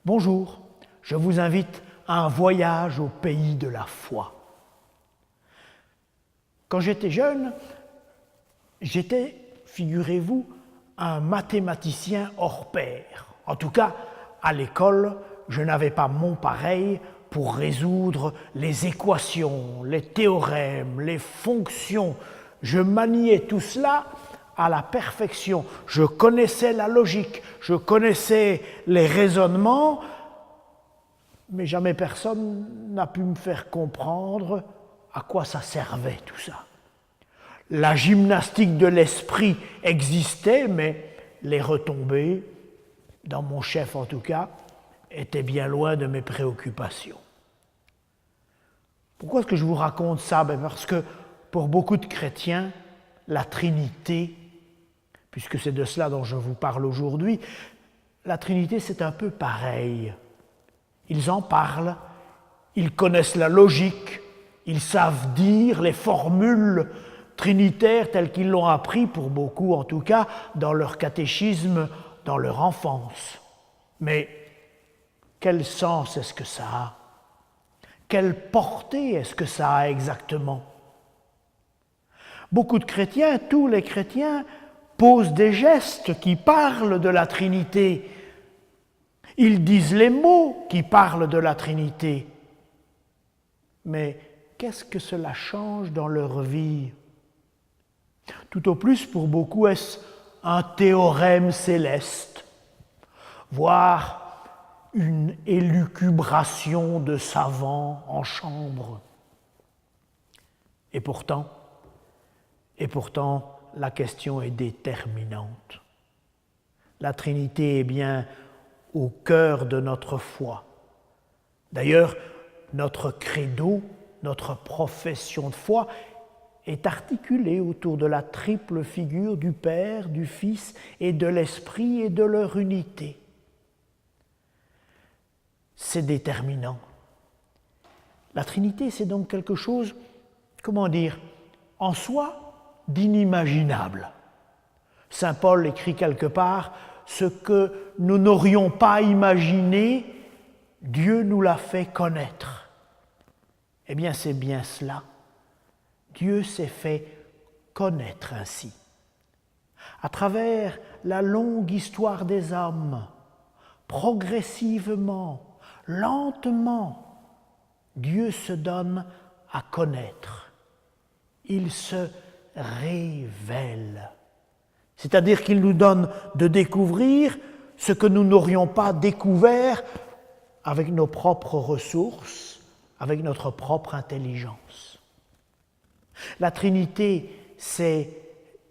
Bonjour, je vous invite à un voyage au pays de la foi. Quand j'étais jeune, j'étais, figurez-vous, un mathématicien hors pair. En tout cas, à l'école, je n'avais pas mon pareil pour résoudre les équations, les théorèmes, les fonctions. Je maniais tout cela à la perfection. Je connaissais la logique, je connaissais les raisonnements, mais jamais personne n'a pu me faire comprendre à quoi ça servait tout ça. La gymnastique de l'esprit existait, mais les retombées, dans mon chef en tout cas, étaient bien loin de mes préoccupations. Pourquoi est-ce que je vous raconte ça? Parce que pour beaucoup de chrétiens, la Trinité, puisque c'est de cela dont je vous parle aujourd'hui, la Trinité c'est un peu pareil. Ils en parlent, ils connaissent la logique, ils savent dire les formules trinitaires telles qu'ils l'ont appris, pour beaucoup en tout cas, dans leur catéchisme, dans leur enfance. Mais quel sens est-ce que ça a? Quelle portée est-ce que ça a exactement? Beaucoup de chrétiens, tous les chrétiens, posent des gestes qui parlent de la Trinité. Ils disent les mots qui parlent de la Trinité. Mais qu'est-ce que cela change dans leur vie? Tout au plus, pour beaucoup, est-ce un théorème céleste, voire une élucubration de savants en chambre. Et pourtant, la question est déterminante. La Trinité est bien au cœur de notre foi. D'ailleurs, notre credo, notre profession de foi, est articulée autour de la triple figure du Père, du Fils et de l'Esprit et de leur unité. C'est déterminant. La Trinité, c'est donc quelque chose, en soi, d'inimaginable. Saint Paul écrit quelque part, ce que nous n'aurions pas imaginé, Dieu nous l'a fait connaître. Eh bien, c'est bien cela. Dieu s'est fait connaître ainsi. À travers la longue histoire des hommes, progressivement, lentement, Dieu se donne à connaître. Il se révèle. C'est-à-dire qu'il nous donne de découvrir ce que nous n'aurions pas découvert avec nos propres ressources, avec notre propre intelligence. La Trinité, c'est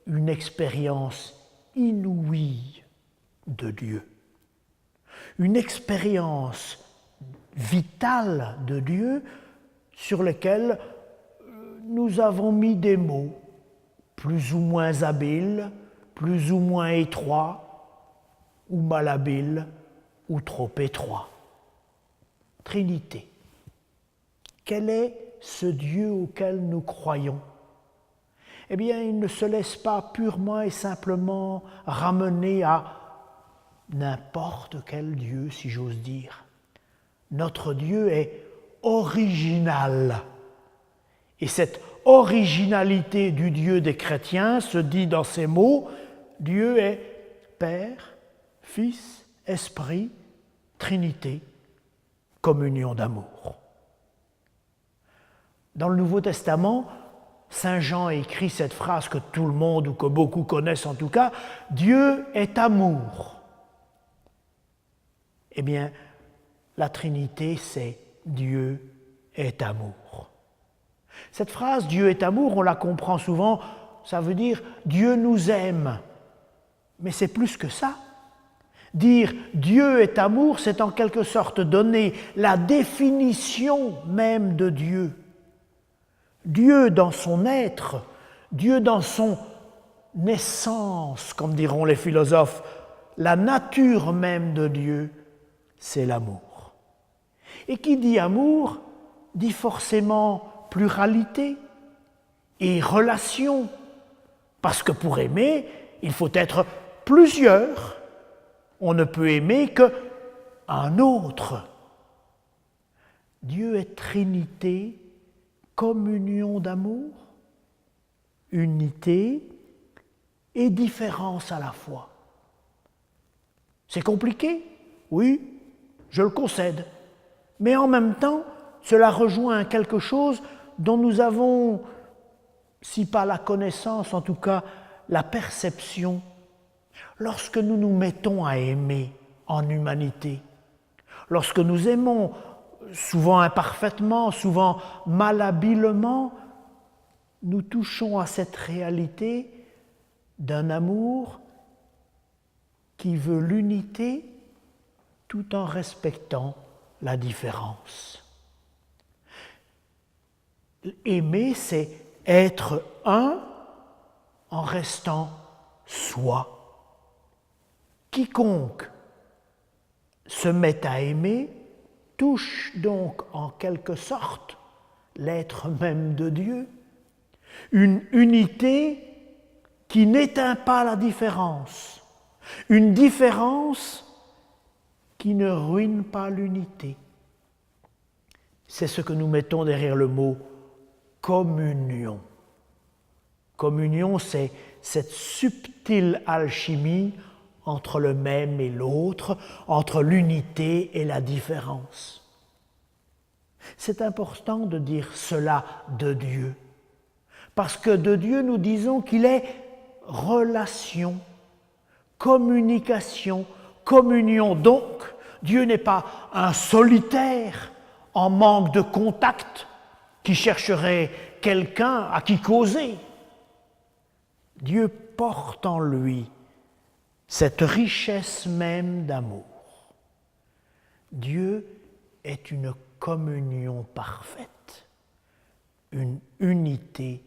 une expérience inouïe de Dieu. Une expérience vitale de Dieu sur laquelle nous avons mis des mots plus ou moins habiles, plus ou moins étroits, ou malhabiles, ou trop étroits. Trinité. Quel est ce Dieu auquel nous croyons? Eh bien, il ne se laisse pas purement et simplement ramener à n'importe quel Dieu, si j'ose dire. Notre Dieu est original. Et cette originalité du Dieu des chrétiens se dit dans ces mots, Dieu est Père, Fils, Esprit, Trinité, communion d'amour. Dans le Nouveau Testament, Saint Jean écrit cette phrase que tout le monde, ou que beaucoup connaissent en tout cas, « Dieu est amour ». Eh bien, la Trinité, c'est « Dieu est amour ». Cette phrase « Dieu est amour », on la comprend souvent, ça veut dire « Dieu nous aime ». Mais c'est plus que ça. Dire « Dieu est amour », c'est en quelque sorte donner la définition même de Dieu. Dieu dans son être, Dieu dans son essence, comme diront les philosophes, la nature même de Dieu, c'est l'amour. Et qui dit amour, dit forcément pluralité et relation, parce que pour aimer, il faut être plusieurs. On ne peut aimer que un autre. Dieu est Trinité, communion d'amour, unité et différence à la fois. C'est compliqué, oui, je le concède, mais en même temps, cela rejoint quelque chose dont nous avons, si pas la connaissance, en tout cas la perception, lorsque nous nous mettons à aimer en humanité, lorsque nous aimons, souvent imparfaitement, souvent malhabilement, nous touchons à cette réalité d'un amour qui veut l'unité tout en respectant la différence. Aimer, c'est être un en restant soi. Quiconque se met à aimer touche donc en quelque sorte l'être même de Dieu, une unité qui n'éteint pas la différence, une différence qui ne ruine pas l'unité. C'est ce que nous mettons derrière le mot communion. Communion, c'est cette subtile alchimie entre le même et l'autre, entre l'unité et la différence. C'est important de dire cela de Dieu, parce que de Dieu, nous disons qu'il est relation, communication, communion. Donc, Dieu n'est pas un solitaire en manque de contact qui chercherait quelqu'un à qui causer. Dieu porte en lui cette richesse même d'amour. Dieu est une communion parfaite, une unité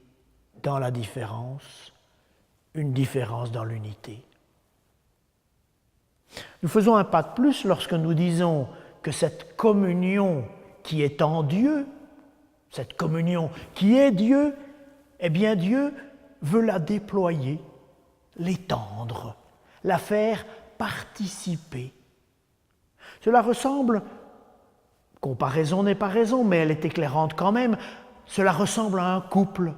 dans la différence, une différence dans l'unité. Nous faisons un pas de plus lorsque nous disons que cette communion qui est en Dieu, cette communion qui est Dieu, eh bien Dieu veut la déployer, l'étendre, la faire participer. Cela ressemble, comparaison n'est pas raison, mais elle est éclairante quand même, cela ressemble à un couple.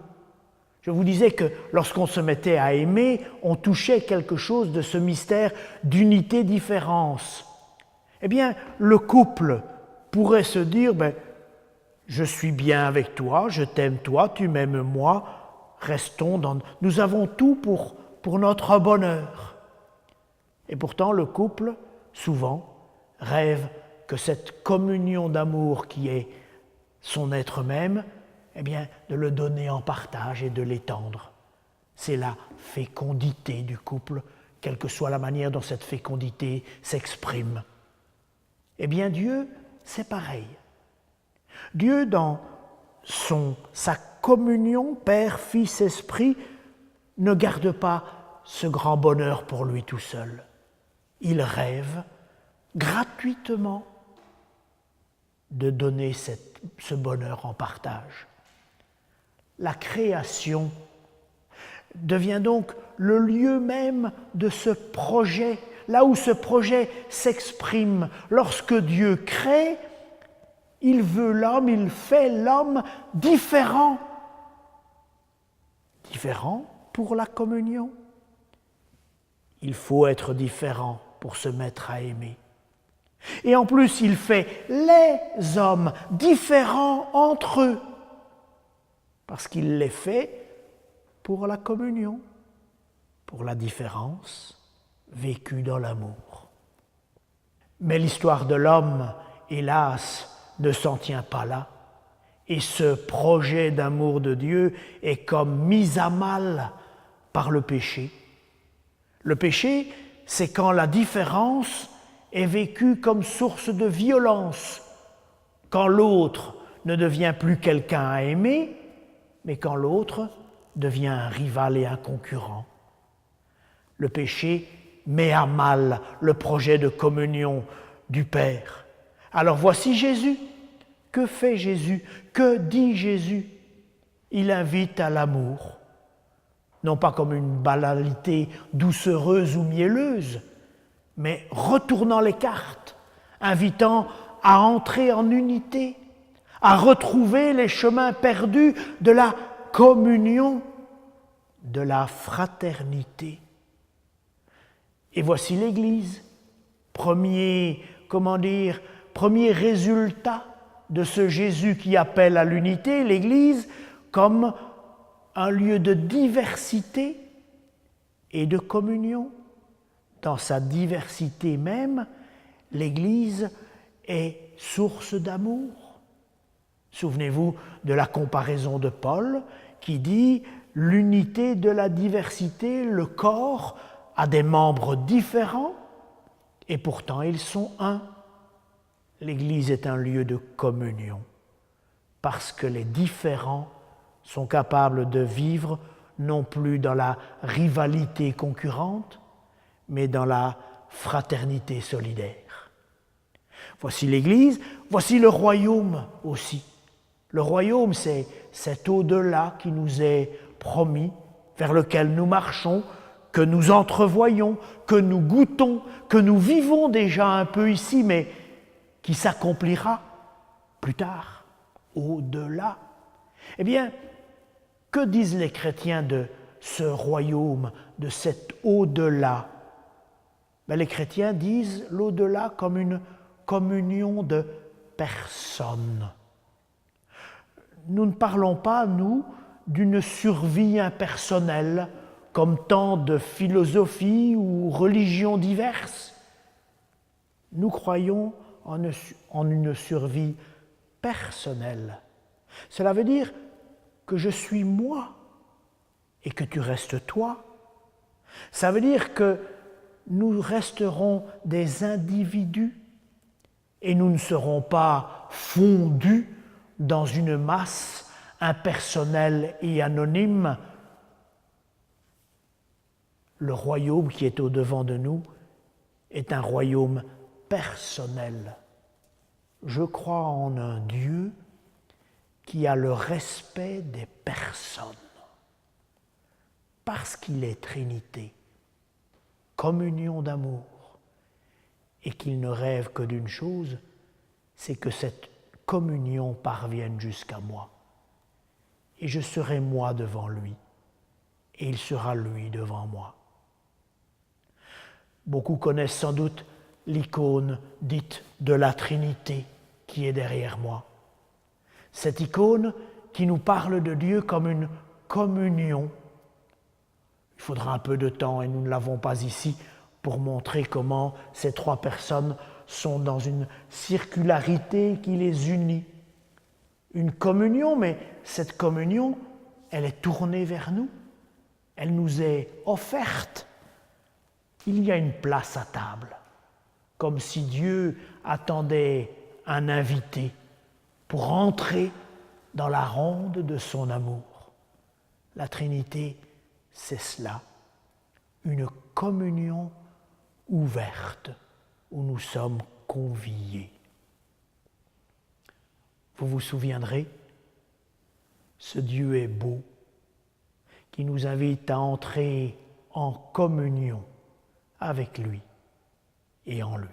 Je vous disais que lorsqu'on se mettait à aimer, on touchait quelque chose de ce mystère d'unité-différence. Eh bien, le couple pourrait se dire, je suis bien avec toi, je t'aime toi, tu m'aimes moi, restons dans... Nous avons tout pour notre bonheur. Et pourtant, le couple, souvent, rêve que cette communion d'amour qui est son être même, eh bien, de le donner en partage et de l'étendre. C'est la fécondité du couple, quelle que soit la manière dont cette fécondité s'exprime. Eh bien, Dieu, c'est pareil. Dieu, dans sa communion, Père, Fils, Esprit, ne garde pas ce grand bonheur pour lui tout seul. Il rêve gratuitement de donner ce bonheur en partage. La création devient donc le lieu même de ce projet, là où ce projet s'exprime. Lorsque Dieu crée, il veut l'homme, il fait l'homme différent. Différent pour la communion. Il faut être différent pour se mettre à aimer. Et en plus, il fait les hommes différents entre eux, parce qu'il les fait pour la communion, pour la différence vécue dans l'amour. Mais l'histoire de l'homme, hélas, ne s'en tient pas là, et ce projet d'amour de Dieu est comme mis à mal par le péché. Le péché, c'est quand la différence est vécue comme source de violence, quand l'autre ne devient plus quelqu'un à aimer, mais quand l'autre devient un rival et un concurrent. Le péché met à mal le projet de communion du Père. Alors voici Jésus. Que fait Jésus? Que dit Jésus? Il invite à l'amour, non pas comme une banalité doucereuse ou mielleuse, mais retournant les cartes, invitant à entrer en unité, à retrouver les chemins perdus de la communion, de la fraternité. Et voici l'Église, premier résultat de ce Jésus qui appelle à l'unité, l'Église comme un lieu de diversité et de communion. Dans sa diversité même, l'Église est source d'amour. Souvenez-vous de la comparaison de Paul qui dit « l'unité de la diversité, le corps a des membres différents et pourtant ils sont un ». L'Église est un lieu de communion parce que les différents sont capables de vivre non plus dans la rivalité concurrente, mais dans la fraternité solidaire. Voici l'Église, voici le royaume aussi. Le royaume, c'est cet au-delà qui nous est promis, vers lequel nous marchons, que nous entrevoyons, que nous goûtons, que nous vivons déjà un peu ici, mais qui s'accomplira plus tard, au-delà. Eh bien, que disent les chrétiens de ce royaume, de cet au-delà? Les chrétiens disent l'au-delà comme une communion de personnes. Nous ne parlons pas, nous, d'une survie impersonnelle, comme tant de philosophies ou religions diverses. Nous croyons en une survie personnelle. Cela veut dire que je suis moi et que tu restes toi. Ça veut dire que nous resterons des individus et nous ne serons pas fondus dans une masse impersonnelle et anonyme. Le royaume qui est au-devant de nous est un royaume personnel. Je crois en un Dieu qui a le respect des personnes, parce qu'il est Trinité, communion d'amour, et qu'il ne rêve que d'une chose, c'est que cette communion parvienne jusqu'à moi. Et je serai moi devant lui, et il sera lui devant moi. Beaucoup connaissent sans doute l'icône dite de la Trinité qui est derrière moi. Cette icône qui nous parle de Dieu comme une communion. Il faudra un peu de temps, et nous ne l'avons pas ici, pour montrer comment ces trois personnes sont dans une circularité qui les unit. Une communion, mais cette communion, elle est tournée vers nous. Elle nous est offerte. Il y a une place à table, comme si Dieu attendait un invité pour entrer dans la ronde de son amour. La Trinité, c'est cela, une communion ouverte où nous sommes conviés. Vous vous souviendrez, ce Dieu est beau, qui nous invite à entrer en communion avec lui et en lui.